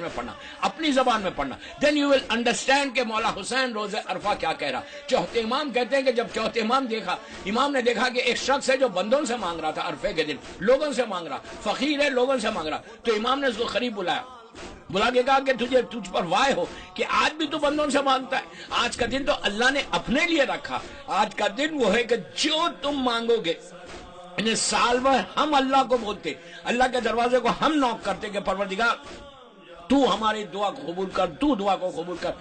میں پڑھنا, اپنی زبان میں پڑھنا. دین یو ول انڈرسٹینڈ کہ مولا حسین روز عرفہ کیا کہہ رہا. چوتھے امام کہتے ہیں کہ جب چوتھے امام نے دیکھا کہ ایک شخص ہے جو بندوں سے مانگ رہا تھا عرفے کے دن, لوگوں سے مانگ رہا, فقیر ہے, لوگوں سے مانگ رہا, تو امام نے اس کو قریب بلا کے کہا کہ تجھ پر وائے ہو کہ آج بھی تو بندوں سے مانگتا ہے. آج کا دن تو اللہ نے اپنے لیے رکھا. آج کا دن وہ ہے کہ جو تم مانگو گے, انہیں سال بھر ہم اللہ کو بولتے, اللہ کے دروازے کو ہم نوک کرتے کہ پروردگار تو ہماری دعا کو قبول کر, تو دعا کو قبول کر.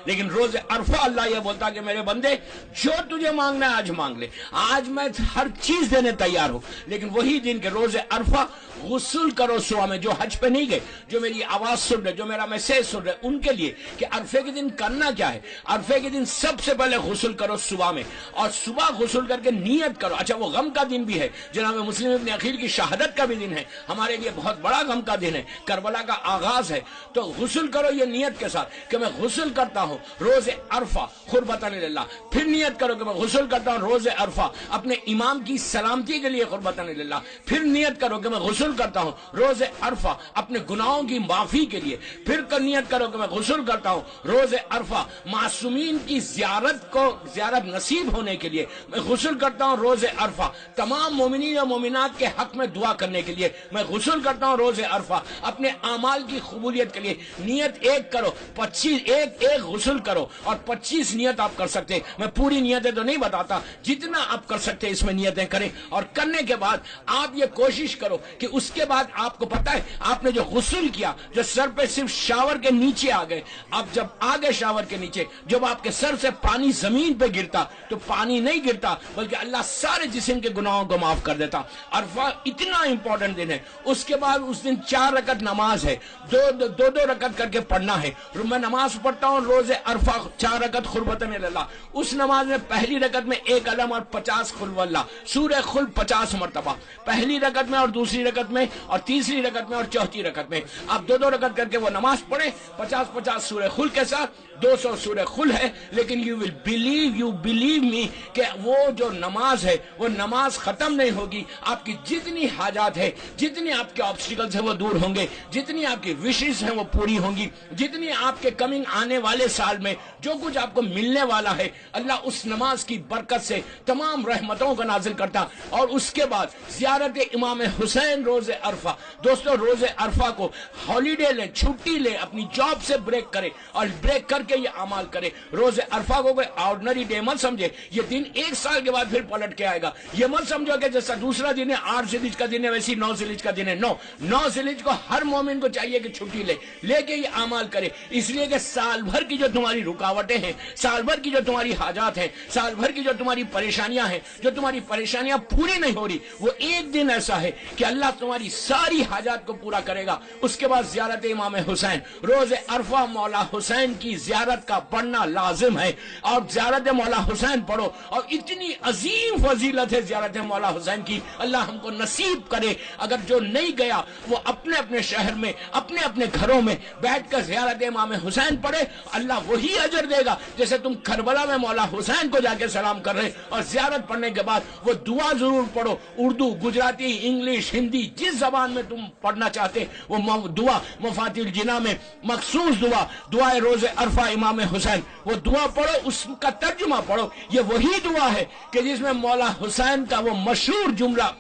لیکن روز عرفہ اللہ یہ بولتا کہ میرے بندے جو تجھے مانگنا ہے آج مانگ لے, آج میں ہر چیز دینے تیار ہوں. لیکن وہی دن کے روز عرفہ غسل کرو صبح میں, جو حج پہ نہیں گئے, جو میری آواز سن رہے, جو میرا میسیج سن رہے, ان کے لیے کہ عرفے کے دن کرنا کیا ہے. عرفے کے دن سب سے پہلے غسل کرو صبح میں, اور صبح غسل کر کے نیت کرو. اچھا وہ غم کا دن بھی ہے, جناب مسلم ابن عقیل کی شہادت کا بھی دن ہے, ہمارے لیے بہت بڑا غم کا دن ہے, کربلا کا آغاز ہے. تو غسل کرو یہ نیت کے ساتھ کہ میں غسل کرتا ہوں روز عرفہ قربتاً اللہ. پھر نیت کرو کہ میں غسل کرتا ہوں روز عرفہ اپنے امام کی سلامتی کے لیے قربتاً اللہ. پھر نیت کرو کہ میں غسل کرتا ہوں روز عرفہ اپنے گناہوں کی معافی کے لیے. پھر نیت کرو کہ میں غسل کرتا ہوں روز عرفہ معصومین کی زیارت نصیب ہونے کے لیے. میں غسل کرتا ہوں روز عرفہ تمام مومنین و مومنات کے حق میں دعا کرنے کے لیے. میں غسل کرتا ہوں روز عرفہ اپنے اعمال کی قبولیت کے لیے. نیت ایک کرو, 25 ایک غسل کرو, اور 25 نیت آپ کر سکتے. میں پوری نیتیں تو نہیں بتاتا, جتنا آپ کر سکتے اس میں نیتیں کریں. اور کرنے کے بعد آپ یہ کوشش کرو کہ اس کے بعد آپ کو پتا ہے آپ نے جو غسل کیا, جو سر پہ صرف شاور کے نیچے آ گئے, اب جب آ گئے شاور کے نیچے, جب آپ کے سر سے پانی زمین پہ گرتا تو پانی نہیں گرتا بلکہ اللہ سارے جسم کے گناہوں کو معاف کر دیتا. عرفہ اتنا امپورٹنٹ دن ہے. اس کے بعد اس دن 4 رکعت نماز ہے, دو رکعت کر کے پڑھنا ہے. میں نماز پڑھتا ہوں روز عرفہ 4 رکعت قربتاً اللہ. اس نماز میں پہلی رکعت میں 1 علم اور 50 قل واللہ, سورہ قل 50 مرتبہ پہلی رکعت میں, اور دوسری رکعت میں, اور تیسری رکعت میں, اور چوتھی رکعت میں. آپ 2 رکعت کر کے وہ نماز پڑھیں 50 سورہ قل کے ساتھ, 200 سورہ قل ہے. لیکن یو بلیو می کہ وہ جو نماز ہے وہ نماز ختم نہیں ہوگی. آپ کی جتنی حاجات ہے, جتنی آپ کے آبسٹیکلز ہیں وہ دور ہوں گے, جتنی آپ کی وشز ہیں وہ پوری ہوں گی, جتنی آپ کے کمنگ آنے والے سال میں جو کچھ آپ کو ملنے والا ہے, اللہ اس نماز کی برکت سے تمام رحمتوں کو نازل کرتا. اور اس کے بعد زیارت امام حسین روز عرفہ. دوستو روز عرفہ کو ہالیڈے لیں, چھٹی لیں, اپنی جاب سے بریک کریں, اور بریک کر کے یہ اعمال کریں. روز عرفہ کو کوئی آرڈنری ڈے مت سمجھے, یہ دن 1 سال کے بعد پھر پلٹ کے آئے گا. یہ مت سمجھو کہ جیسا دوسرا دن ہے 8 ذی الحجہ کا دن ہے ویسی 9 ذی الحجہ کا دن ہے. 9 ذی الحجہ کو ہر مومن کو چاہیے کہ چھٹی لے کے یہ اعمال کرے, اس لیے کہ سال بھر کی جو تمہاری رکاوٹیں ہیں, سال بھر کی جو تمہاری حاجات ہیں, سال بھر کی جو تمہاری پریشانیاں ہیں, جو تمہاری پریشانیاں پوری نہیں ہو رہی, وہ ایک دن ایسا ہے کہ اللہ تمہاری ساری حاجات کو پورا کرے گا. اس کے بعد زیارت امام حسین روز عرفہ, مولا حسین کی زیارت کا پڑھنا لازم ہے. اور زیارت مولا حسین پڑھو, اور اتنی عظیم فضیلت ہے زیارت مولا حسین کی, اللہ ہم کو نصیب کرے. اگر جو نہیں گیا وہ اپنے اپنے شہر میں, اپنے اپنے گھروں میں بیٹھ کر زیارت امام حسین پڑھے, اللہ وہی اجر دے گا جیسے تم کربلا میں مولا حسین کو جا کے سلام کر رہے. اور زیارت پڑھنے کے بعد وہ دعا ضرور پڑھو, اردو, گجراتی, انگلش, ہندی, جس زبان میں تم پڑھنا چاہتے وہ دعا, مفاتیح الجناں میں مخصوص دعائے روز عرفہ امام حسین, وہ دعا پڑھو, اس کا ترجمہ پڑھو. یہ وہی دعا ہے کہ جس میں مولا حسین کا وہ مشہور جملہ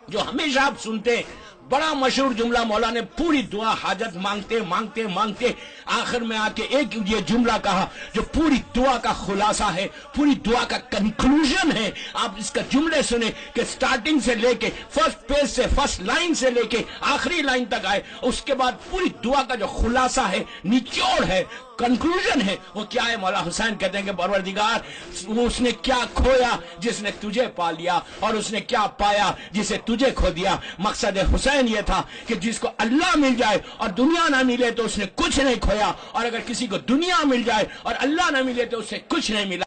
جو ہمیشہ آپ سنتے ہیں, بڑا مشہور جملہ, مولا نے پوری دعا حاجت مانگتے آخر میں آ کے ایک یہ جملہ کہا جو پوری دعا کا خلاصہ ہے, پوری دعا کا کنکلوژن ہے. آپ اس کا جملے سنیں کہ سٹارٹنگ سے لے کے فرسٹ پیج سے, فرسٹ لائن سے لے کے آخری لائن تک آئے. اس کے بعد پوری دعا کا جو خلاصہ ہے, نچوڑ ہے, کنکلوژن ہے, وہ کیا ہے؟ مولا حسین کہتے ہیں کہ پروردگار وہ اس نے کیا کھویا جس نے تجھے پا لیا, اور اس نے کیا پایا جسے تجھے کھو دیا. مقصد حسین یہ تھا کہ جس کو اللہ مل جائے اور دنیا نہ ملے تو اس نے کچھ نہیں کھویا, اور اگر کسی کو دنیا مل جائے اور اللہ نہ ملے تو اسے کچھ نہیں ملا.